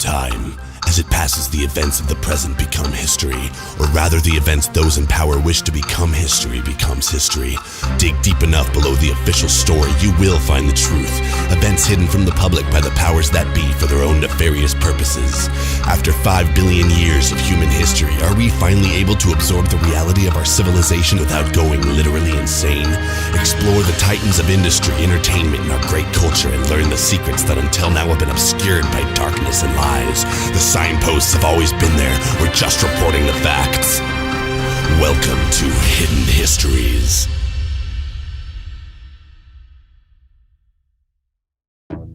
time. As it passes, the events of the present become history, or rather the events those in power wish to become history becomes history. Dig deep enough below the official story, you will find the truth. Events hidden from the public by the powers that be for their own nefarious purposes. After 5 billion years of human history, are we finally able to absorb the reality of our civilization without going literally insane? Explore the titans of industry, entertainment, and our great culture, and learn the secrets that until now have been obscured by darkness and lies. The signposts have always been there. We're just reporting the facts. Welcome to Hidden Histories.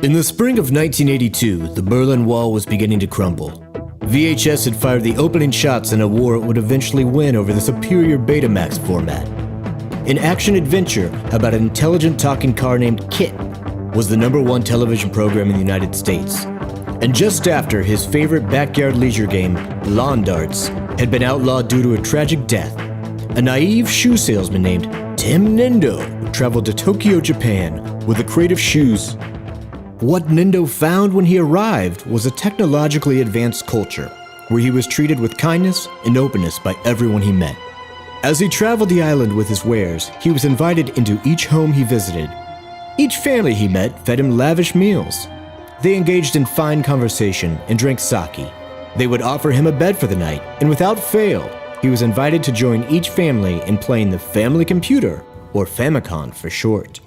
In the spring of 1982, the Berlin Wall was beginning to crumble. VHS had fired the opening shots in a war it would eventually win over the superior Betamax format. An action-adventure about an intelligent talking car named KITT was the #1 television program in the United States. And just after his favorite backyard leisure game, lawn darts, had been outlawed due to a tragic death, a naive shoe salesman named Tim Nendo traveled to Tokyo, Japan with a crate of shoes. What Nendo found when he arrived was a technologically advanced culture where he was treated with kindness and openness by everyone he met. As he traveled the island with his wares, he was invited into each home he visited. Each family he met fed him lavish meals. They engaged in fine conversation and drank sake. They would offer him a bed for the night, and without fail, he was invited to join each family in playing the family computer, or Famicom for short.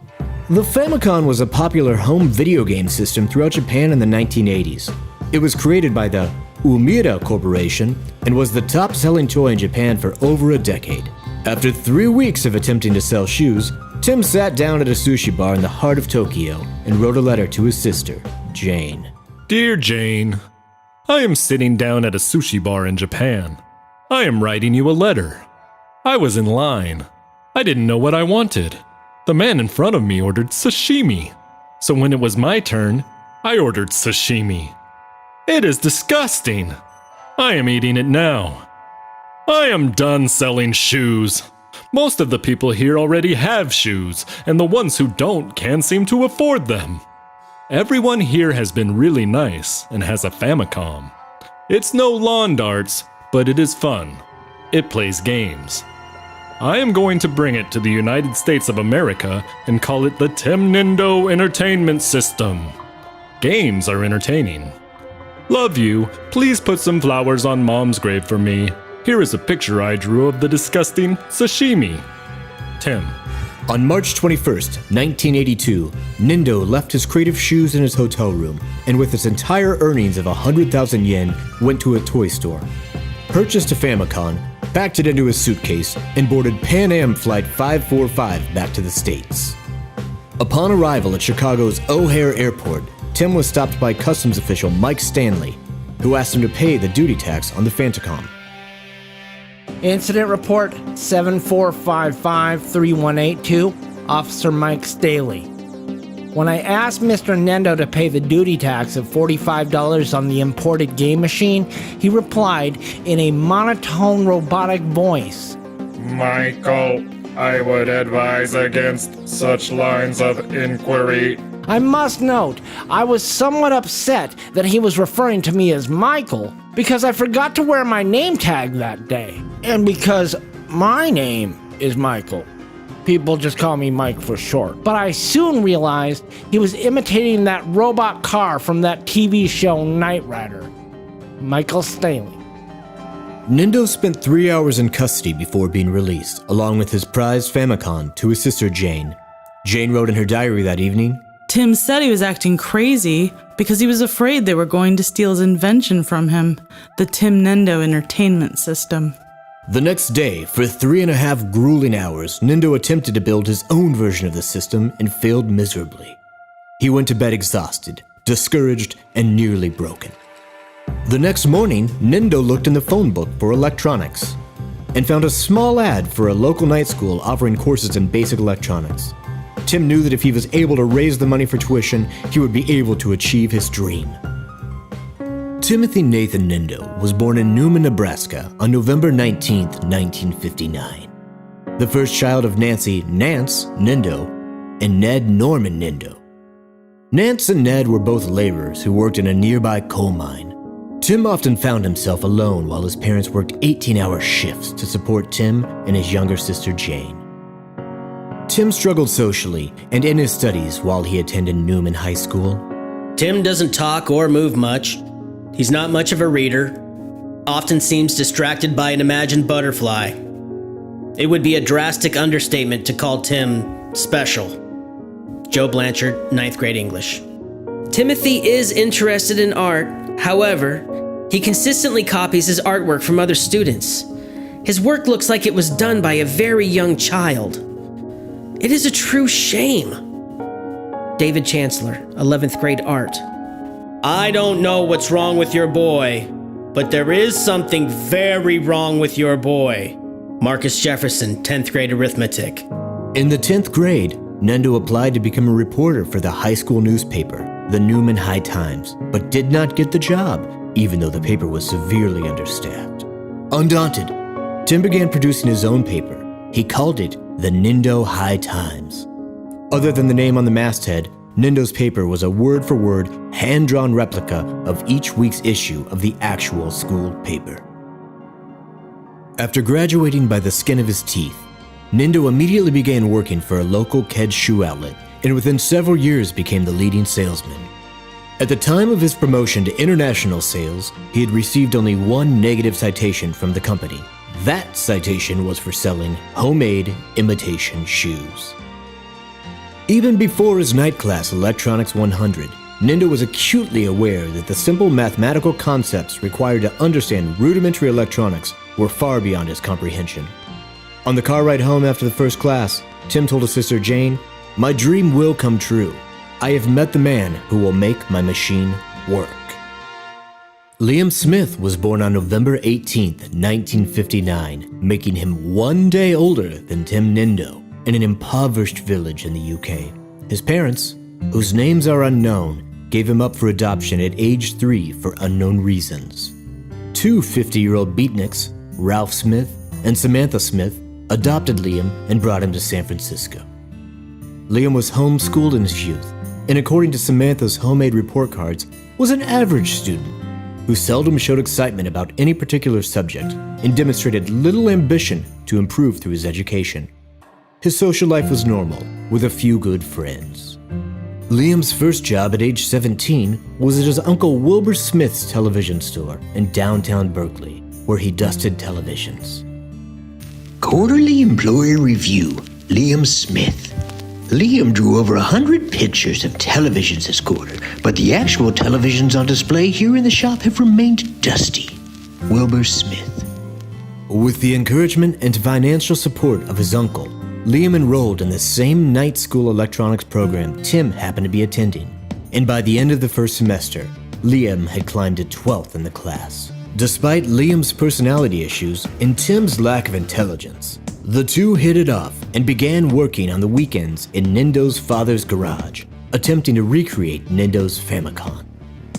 The Famicom was a popular home video game system throughout Japan in the 1980s. It was created by the Umeda Corporation and was the top-selling toy in Japan for over a decade. After 3 weeks of attempting to sell shoes, Tim sat down at a sushi bar in the heart of Tokyo and wrote a letter to his sister, Jane. Dear Jane, I am sitting down at a sushi bar in Japan. I am writing you a letter. I was in line. I didn't know what I wanted. The man in front of me ordered sashimi. So when it was my turn, I ordered sashimi. It is disgusting. I am eating it now. I am done selling shoes. Most of the people here already have shoes, and the ones who don't can't seem to afford them. Everyone here has been really nice and has a Famicom. It's no lawn darts, but it is fun. It plays games. I am going to bring it to the United States of America and call it the Tim Nendo Entertainment System. Games are entertaining. Love you. Please put some flowers on Mom's grave for me. Here is a picture I drew of the disgusting sashimi. Tim. On March 21st, 1982, Nendo left his crate of shoes in his hotel room and with his entire earnings of 100,000 yen went to a toy store, purchased a Famicom, packed it into his suitcase, and boarded Pan Am Flight 545 back to the States. Upon arrival at Chicago's O'Hare Airport, Tim was stopped by customs official Mike Stanley, who asked him to pay the duty tax on the Famicom. Incident report 7455-3182, Officer Mike Staley. When I asked Mr. Nendo to pay the duty tax of $45 on the imported game machine, he replied in a monotone robotic voice. Michael, I would advise against such lines of inquiry. I must note, I was somewhat upset that he was referring to me as Michael because I forgot to wear my name tag that day. And because my name is Michael. People just call me Mike for short. But I soon realized he was imitating that robot car from that TV show Knight Rider. Michael Staley. Nendo spent 3 hours in custody before being released, along with his prized Famicom, to his sister Jane. Jane wrote in her diary that evening, Tim said he was acting crazy because he was afraid they were going to steal his invention from him, the Tim Nendo Entertainment System. The next day, for 3.5 grueling hours, Nendo attempted to build his own version of the system and failed miserably. He went to bed exhausted, discouraged, and nearly broken. The next morning, Nendo looked in the phone book for electronics and found a small ad for a local night school offering courses in basic electronics. Tim knew that if he was able to raise the money for tuition, he would be able to achieve his dream. Timothy Nathan Nendo was born in Newman, Nebraska on November 19, 1959. The first child of Nancy Nance Nendo and Ned Norman Nendo. Nance and Ned were both laborers who worked in a nearby coal mine. Tim often found himself alone while his parents worked 18-hour shifts to support Tim and his younger sister Jane. Tim struggled socially and in his studies while he attended Newman High School. Tim doesn't talk or move much. He's not much of a reader. Often seems distracted by an imagined butterfly. It would be a drastic understatement to call Tim special. Joe Blanchard, 9th grade English. Timothy is interested in art. However, he consistently copies his artwork from other students. His work looks like it was done by a very young child. It is a true shame. David Chancellor, 11th grade art. I don't know what's wrong with your boy, but there is something very wrong with your boy. Marcus Jefferson, 10th grade arithmetic. In the 10th grade, Nendo applied to become a reporter for the high school newspaper, the Newman High Times, but did not get the job, even though the paper was severely understaffed. Undaunted, Tim began producing his own paper. He called it the Nendo High Times. Other than the name on the masthead, Nendo's paper was a word-for-word, hand-drawn replica of each week's issue of the actual school paper. After graduating by the skin of his teeth, Nendo immediately began working for a local Keds shoe outlet and within several years became the leading salesman. At the time of his promotion to international sales, he had received only one negative citation from the company. That citation was for selling homemade imitation shoes. Even before his night class Electronics 100, Nendo was acutely aware that the simple mathematical concepts required to understand rudimentary electronics were far beyond his comprehension. On the car ride home after the first class, Tim told his sister Jane, "My dream will come true. I have met the man who will make my machine work." Liam Smith was born on November 18th, 1959, making him 1 day older than Tim Nendo, in an impoverished village in the UK. His parents, whose names are unknown, gave him up for adoption at age 3 for unknown reasons. Two 50-year-old beatniks, Ralph Smith and Samantha Smith, adopted Liam and brought him to San Francisco. Liam was homeschooled in his youth, and according to Samantha's homemade report cards, was an average student who seldom showed excitement about any particular subject and demonstrated little ambition to improve through his education. His social life was normal, with a few good friends. Liam's first job at age 17 was at his Uncle Wilbur Smith's television store in downtown Berkeley, where he dusted televisions. Quarterly Employee Review, Liam Smith. Liam drew over 100 pictures of televisions this quarter, but the actual televisions on display here in the shop have remained dusty. Wilbur Smith. With the encouragement and financial support of his uncle, Liam enrolled in the same night school electronics program Tim happened to be attending, and by the end of the first semester, Liam had climbed to 12th in the class. Despite Liam's personality issues and Tim's lack of intelligence, the two hit it off and began working on the weekends in Nendo's father's garage, attempting to recreate Nendo's Famicom.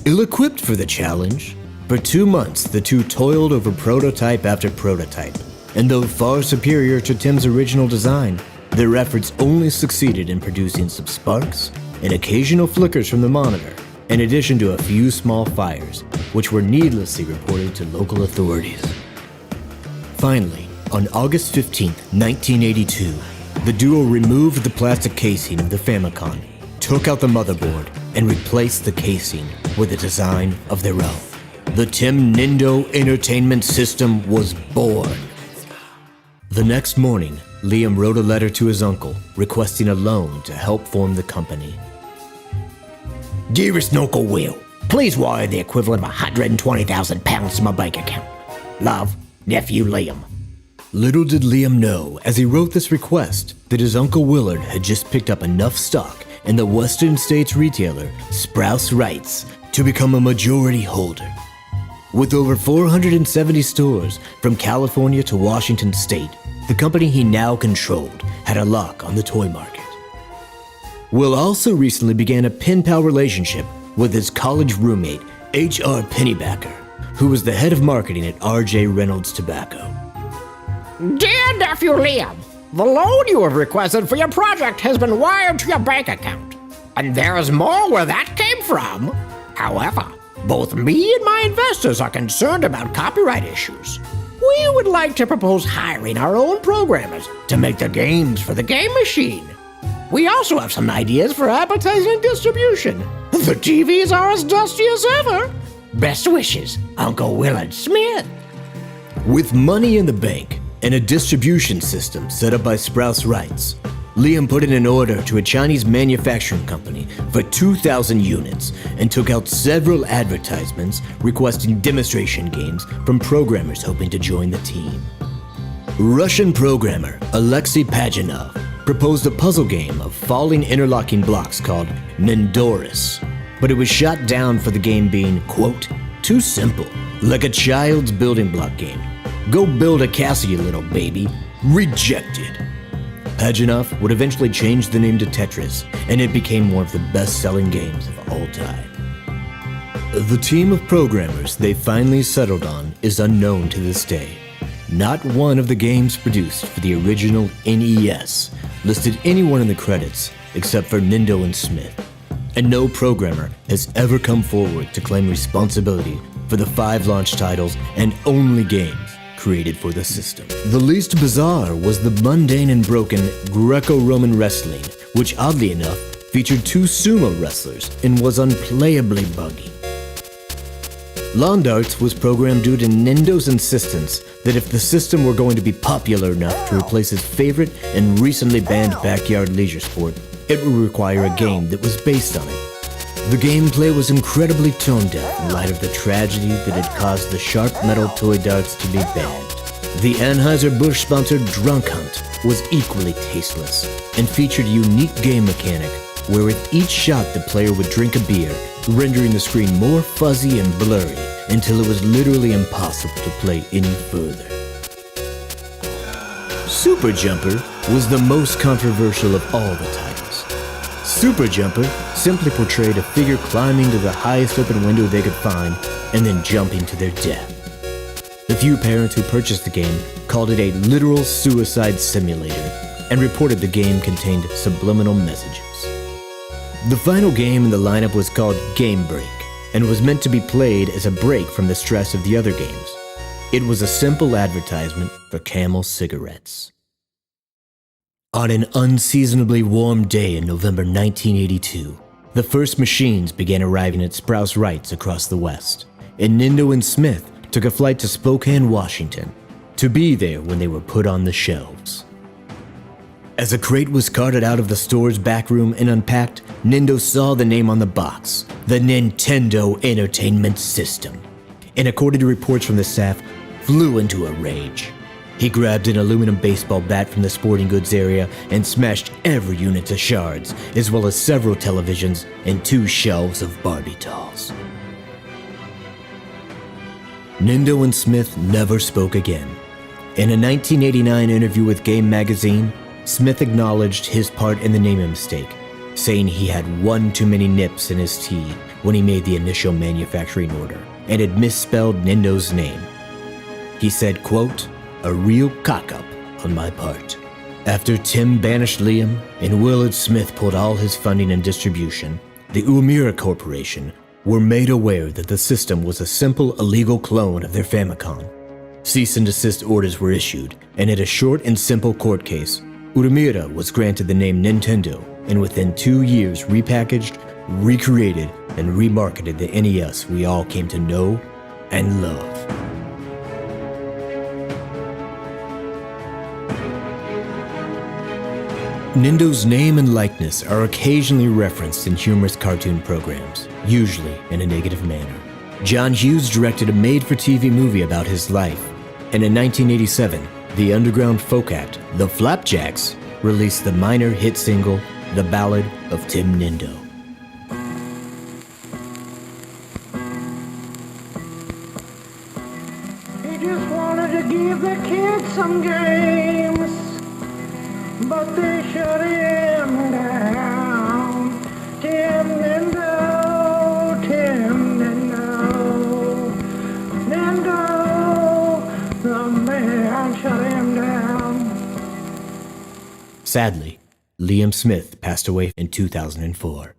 Ill-equipped for the challenge, for 2 months the two toiled over prototype after prototype, and though far superior to Tim's original design, their efforts only succeeded in producing some sparks and occasional flickers from the monitor, in addition to a few small fires, which were needlessly reported to local authorities. Finally, on August 15, 1982, the duo removed the plastic casing of the Famicom, took out the motherboard, and replaced the casing with a design of their own. The Tim Nendo Entertainment System was born. The next morning, Liam wrote a letter to his uncle requesting a loan to help form the company. Dearest Uncle Will, please wire the equivalent of 120,000 pounds to my bank account. Love, Nephew Liam. Little did Liam know, as he wrote this request, that his Uncle Willard had just picked up enough stock in the Western States retailer Sprouse Rights to become a majority holder. With over 470 stores from California to Washington State, the company he now controlled had a lock on the toy market. Will also recently began a pen pal relationship with his college roommate, H.R. Pennybacker, who was the head of marketing at R.J. Reynolds Tobacco. Dear Nephew Liam, the loan you have requested for your project has been wired to your bank account, and there is more where that came from. However, Both me and my investors are concerned about copyright issues. We would like to propose hiring our own programmers to make the games for the game machine. We also have some ideas for advertising and distribution. The TVs are as dusty as ever. Best wishes, Uncle Willard Smith. With money in the bank and a distribution system set up by Sprouse Rights, Liam put in an order to a Chinese manufacturing company for 2,000 units and took out several advertisements requesting demonstration games from programmers hoping to join the team. Russian programmer Alexei Paginov proposed a puzzle game of falling interlocking blocks called Nendoris, but it was shot down for the game being, quote, too simple, like a child's building block game. Go build a castle, you little baby. Rejected. Paginov would eventually change the name to Tetris, and it became one of the best-selling games of all time. The team of programmers they finally settled on is unknown to this day. Not one of the games produced for the original NES listed anyone in the credits except for Nendo and Smith, and no programmer has ever come forward to claim responsibility for the 5 launch titles and only games created for the system. The least bizarre was the mundane and broken Greco Roman Wrestling, which oddly enough featured 2 sumo wrestlers and was unplayably buggy. Lawn Darts was programmed due to Nendo's insistence that if the system were going to be popular enough to replace his favorite and recently banned backyard leisure sport, it would require a game that was based on it. The gameplay was incredibly tone-deaf in light of the tragedy that had caused the sharp metal toy darts to be banned. The Anhauser-Busch sponsored Drunk Hunt was equally tasteless and featured a unique game mechanic where with each shot the player would drink a beer, rendering the screen more fuzzy and blurry until it was literally impossible to play any further. Super Jumper was the most controversial of all the titles. Super Jumper simply portrayed a figure climbing to the highest open window they could find and then jumping to their death. The few parents who purchased the game called it a literal suicide simulator and reported the game contained subliminal messages. The final game in the lineup was called Game Break and was meant to be played as a break from the stress of the other games. It was a simple advertisement for Camel cigarettes. On an unseasonably warm day in November 1982, the first machines began arriving at Sprouse Rights across the West, and Nendo and Smith took a flight to Spokane, Washington, to be there when they were put on the shelves. As a crate was carted out of the store's back room and unpacked, Nendo saw the name on the box, the Nintendo Entertainment System, and according to reports from the staff, flew into a rage. He grabbed an aluminum baseball bat from the sporting goods area and smashed every unit to shards, as well as several televisions and 2 shelves of Barbie dolls. Nendo and Smith never spoke again. In a 1989 interview with Game Magazine, Smith acknowledged his part in the naming mistake, saying he had one too many nips in his tea when he made the initial manufacturing order and had misspelled Nendo's name. He said, quote, "A real cock-up on my part." After Tim banished Liam and Willard Smith pulled all his funding and distribution, the Umira Corporation were made aware that the system was a simple illegal clone of their Famicom. Cease and desist orders were issued, and in a short and simple court case, Umira was granted the name Nintendo and within 2 years repackaged, recreated, and remarketed the NES we all came to know and love. Nendo's name and likeness are occasionally referenced in humorous cartoon programs, usually in a negative manner. John Hughes directed a made-for-TV movie about his life, and in 1987, the underground folk act, The Flapjacks, released the minor hit single, The Ballad of Tim Nendo. He just wanted to give the kids some games, but they shut him down. Tim Nendo, Tim Nendo, Nendo, the man shut him down. Sadly, Liam Smith passed away in 2004.